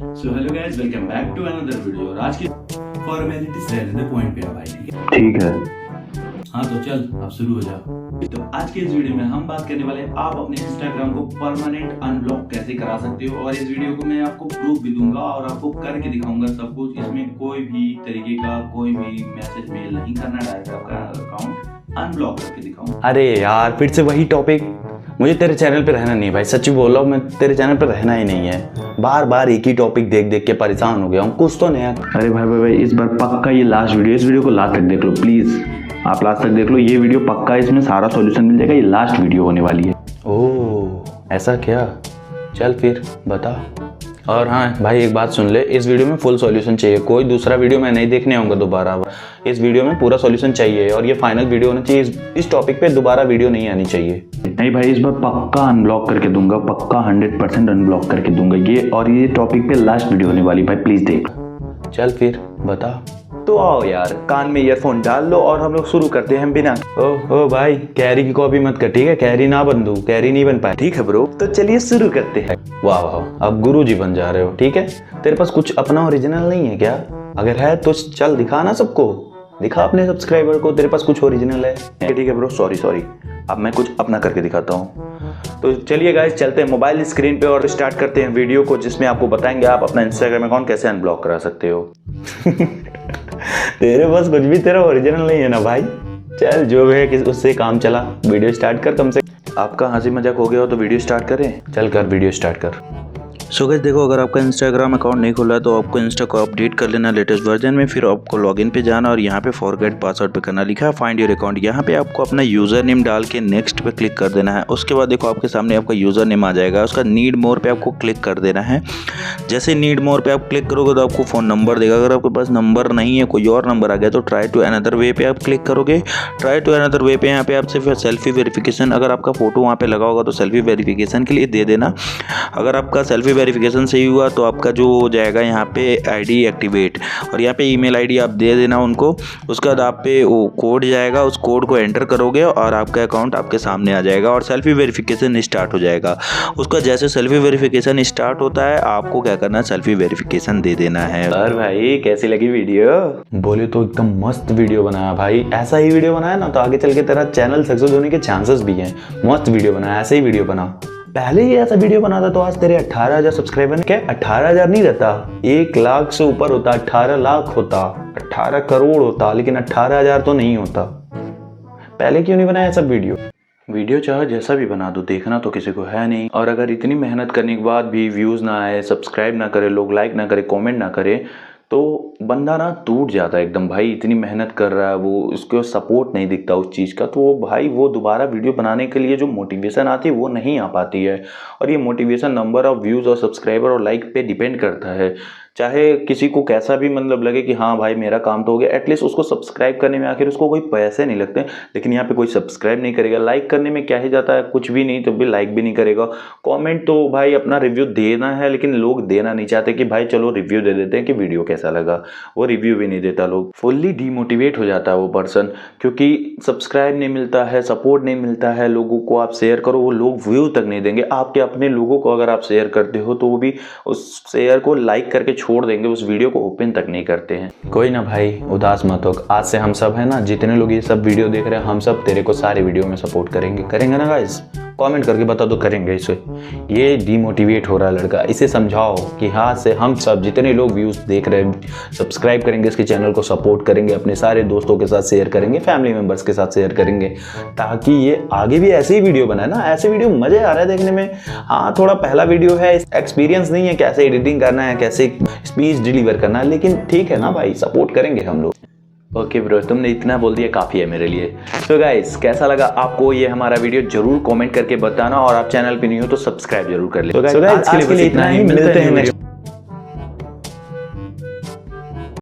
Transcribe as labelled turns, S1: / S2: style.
S1: So hello guys, welcome back to another video. और आज की फॉर्मेलिटीज रह लेते पॉइंट पे भाई, ठीक है?
S2: ठीक है।
S1: हाँ तो चल अब शुरू हो जाओ। तो आज के इस वीडियो में हम बात करने वाले हैं आप अपने इंस्टाग्राम को परमानेंट अनब्लॉक कैसे करा सकते हो। और इस वीडियो को मैं आपको प्रूफ भी दूंगा और आपको करके दिखाऊंगा सब कुछ। इसमें कोई भी तरीके का कोई भी मैसेज मेल नहीं करना, डायरेक्ट आपका अकाउंट अनब्लॉक करके दिखाऊंगा।
S2: अरे यार फिर से वही टॉपिक। मुझे तेरे चैनल पे रहना नहीं भाई, सच्ची बोल रहा हूँ, मैं तेरे चैनल पे रहना ही नहीं है। बार बार एक ही टॉपिक देख देख के परेशान हो गया हूँ, कुछ तो नया। अरे भाई भाई भाई, इस बार पक्का ये लास्ट वीडियो, इस वीडियो को लास्ट तक देख लो प्लीज। आप लास्ट तक देख लो, ये वीडियो पक्का, इसमें सारा सॉल्यूशन मिल जाएगा। ये लास्ट वीडियो होने वाली है। ओह ऐसा क्या? चल फिर बता। और हाँ भाई एक बात सुन ले, इस वीडियो में फुल सॉल्यूशन चाहिए। कोई दूसरा वीडियो मैं नहीं देखने आऊँगा दोबारा। इस वीडियो में पूरा सॉल्यूशन चाहिए और ये फाइनल वीडियो होना चाहिए। इस टॉपिक पे दोबारा वीडियो नहीं आनी चाहिए। नहीं भाई, इस बार पक्का अनब्लॉक करके दूंगा, पक्का 100% अनब्लॉक करके दूंगा ये। और ये टॉपिक पे लास्ट वीडियो होने वाली भाई, प्लीज देख। चल फिर बता। तो आओ यार, कान में ईयरफोन डाल लो और हम लोग शुरू करते हैं बिना। ओ भाई, कैरी की कॉपी मत कर, ठीक है? कैरी ना बन दू, कैरी नहीं बन पाए, ठीक है ब्रो? तो चलिए शुरू करते हैं। वाह वाह, अब गुरुजी बन जा रहे हो, ठीक है? तेरे पास कुछ अपना ओरिजिनल नहीं है क्या? अगर है तो चल दिखा ना सबको, दिखा अपने सब्सक्राइबर को तेरे पास कुछ ओरिजिनल है। ठीक है ब्रो, सॉरी। अब मैं कुछ अपना करके दिखाता हूँ। तो चलिए गाइस, चलते हैं मोबाइल स्क्रीन पे और स्टार्ट करते हैं वीडियो को, जिसमें आपको बताएंगे आप अपना इंस्टाग्राम अकाउंट कैसे अनब्लॉक करा सकते हो। तेरे पास कुछ भी तेरा ओरिजिनल नहीं है ना भाई। चल जो भी है कि उससे काम चला, वीडियो स्टार्ट कर। कम से आपका हंसी मजाक हो गया हो तो वीडियो स्टार्ट करें। चल कर, वीडियो स्टार्ट कर। सो गाइस देखो, अगर आपका इंस्टाग्राम अकाउंट नहीं खुला है तो आपको इंस्टा को अपडेट कर लेना लेटेस्ट वर्जन में। फिर आपको लॉगिन पे जाना और यहाँ पे फॉरगेट पासवर्ड पे करना, लिखा है फाइंड योर अकाउंट। यहाँ पे आपको अपना यूज़र नेम डाल के नेक्स्ट पे क्लिक कर देना है। उसके बाद देखो आपके सामने आपका यूज़र नेम आ जाएगा। उसका नीड मोर पे आपको क्लिक कर देना है। जैसे नीड मोर पे आप क्लिक करोगे तो आपको फ़ोन नंबर देगा। अगर आपके पास नंबर नहीं है, कोई और नंबर आ गया, तो ट्राई टू अनदर वे पे आप क्लिक करोगे। ट्राई टू अनदर वे पे यहाँ पे आपसे फिर सेल्फी वेरिफिकेशन, अगर आपका फोटो वहाँ पे लगा होगा तो सेल्फी वेरिफिकेशन के लिए दे देना। अगर आपका सेल्फी वेरिफिकेशन सही हुआ तो आपका जो हो जाएगा यहाँ पे आईडी एक्टिवेट, और यहाँ पे ईमेल आईडी आप दे देना उनको। उसके बाद आप पे वो कोड जाएगा, उस कोड को एंटर करोगे और आपका अकाउंट आपके सामने आ जाएगा और सेल्फी वेरिफिकेशन स्टार्ट हो जाएगा। उसका जैसे सेल्फी वेरिफिकेशन स्टार्ट होता है आपको क्या करना है, सेल्फी वेरिफिकेशन दे देना है। और भाई कैसी लगी वीडियो? बोले तो एकदम मस्त वीडियो बनाया भाई। ऐसा ही वीडियो बनाया ना तो आगे चल के तेरा चैनल सक्सेस होने के चांसेस भी हैं। मस्त वीडियो बनाया, ऐसा ही वीडियो बना। पहले ही ऐसा वीडियो बनाता तो आज तेरे 18,000 सब्सक्राइबर, क्या 18,000 नहीं रहता, 1 लाख से ऊपर होता, 18 लाख होता, 18 करोड़ होता, लेकिन 18,000 तो नहीं होता। पहले क्यों नहीं बनाया ऐसा वीडियो चाहे जैसा भी बना दो, देखना तो किसी को है नहीं। और अगर इतनी मेहनत करने के बाद भी व्यूज़ ना आए, सब्सक्राइब ना करे, लोग लाइक ना करे, कमेंट ना करे, तो बंदा ना टूट जाता है एकदम। भाई इतनी मेहनत कर रहा है वो, उसको सपोर्ट नहीं दिखता उस चीज़ का, तो भाई वो दोबारा वीडियो बनाने के लिए जो मोटिवेशन आती है वो नहीं आ पाती है। और ये मोटिवेशन नंबर ऑफ व्यूज़ और सब्सक्राइबर और लाइक पे डिपेंड करता है। चाहे किसी को कैसा भी मतलब लगे कि हाँ भाई मेरा काम तो हो गया, एटलीस्ट उसको सब्सक्राइब करने में आखिर उसको कोई पैसे नहीं लगते। लेकिन यहाँ पे कोई सब्सक्राइब नहीं करेगा, लाइक करने में क्या ही जाता है, कुछ भी नहीं, तो भी लाइक भी नहीं करेगा। कमेंट तो भाई अपना रिव्यू देना है, लेकिन लोग देना नहीं चाहते कि भाई चलो रिव्यू दे देते हैं कि वीडियो कैसा लगा। वो रिव्यू भी नहीं देता, लोग फुल्ली डीमोटिवेट हो जाता है वो पर्सन, क्योंकि सब्सक्राइब नहीं मिलता है, सपोर्ट नहीं मिलता है। लोगों को आप शेयर करो, वो लोग व्यू तक नहीं देंगे। आपके अपने लोगों को अगर आप शेयर करते हो तो वो भी उस शेयर को लाइक करके छोड़ देंगे, उस वीडियो को ओपन तक नहीं करते हैं। कोई ना भाई, उदास मत हो। आज से हम सब है ना, जितने लोग ये सब वीडियो देख रहे हैं, हम सब तेरे को सारे वीडियो में सपोर्ट करेंगे ना गाइस? कमेंट करके बता दो करेंगे इसे। ये डीमोटिवेट हो रहा है लड़का, इसे समझाओ कि हाँ से हम सब जितने लोग व्यूज देख रहे हैं सब्सक्राइब करेंगे, इसके चैनल को सपोर्ट करेंगे, अपने सारे दोस्तों के साथ शेयर करेंगे, फैमिली मेंबर्स के साथ शेयर करेंगे, ताकि ये आगे भी ऐसे ही वीडियो बनाए ना। ऐसे वीडियो मजे आ रहा है देखने में। हाँ थोड़ा पहला वीडियो है, एक्सपीरियंस नहीं है कैसे एडिटिंग करना है, कैसे स्पीच डिलीवर करना है, लेकिन ठीक है ना भाई, सपोर्ट करेंगे हम लोग। ओके ब्रो, तुमने इतना बोल दिया काफ़ी है मेरे लिए। सो गाइस, कैसा लगा आपको ये हमारा वीडियो जरूर कमेंट करके बताना, और आप चैनल पे नहीं हो तो सब्सक्राइब जरूर कर ले। सो गाइस, आज के लिए इतना ही, मिलते हैं नेक्स्ट